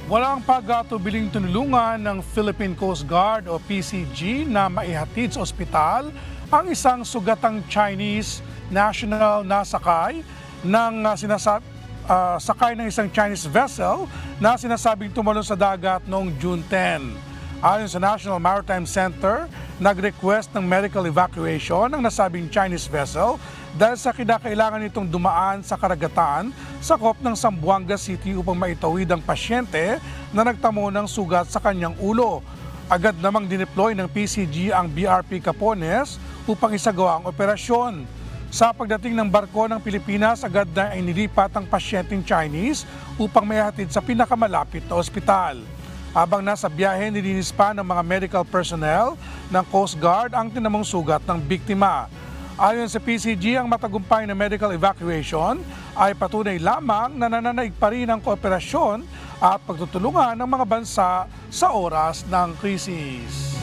Walang pag-atubiling tinulungan ng Philippine Coast Guard o PCG na maihatid sa ospital ang isang sugatang Chinese national na sakay ng isang Chinese vessel na sinasabing tumalon sa dagat noong June 10. Ayon sa National Maritime Center, nag-request ng medical evacuation ang nasabing Chinese vessel dahil sa kinakailangan nitong dumaan sa karagatan sakop ng Zamboanga City upang maitawid ang pasyente na nagtamo ng sugat sa kanyang ulo. Agad namang dineploy ng PCG ang BRP Capones upang isagawa ang operasyon. Sa pagdating ng barko ng Pilipinas, agad na inilipat ang pasyenteng Chinese upang maihatid sa pinakamalapit na ospital. Habang nasa biyahe, nilinis pa ng mga medical personnel ng Coast Guard ang tinamong sugat ng biktima. Ayon sa PCG, ang matagumpay na medical evacuation ay patunay lamang na nananaig pa rin ang kooperasyon at pagtutulungan ng mga bansa sa oras ng krisis.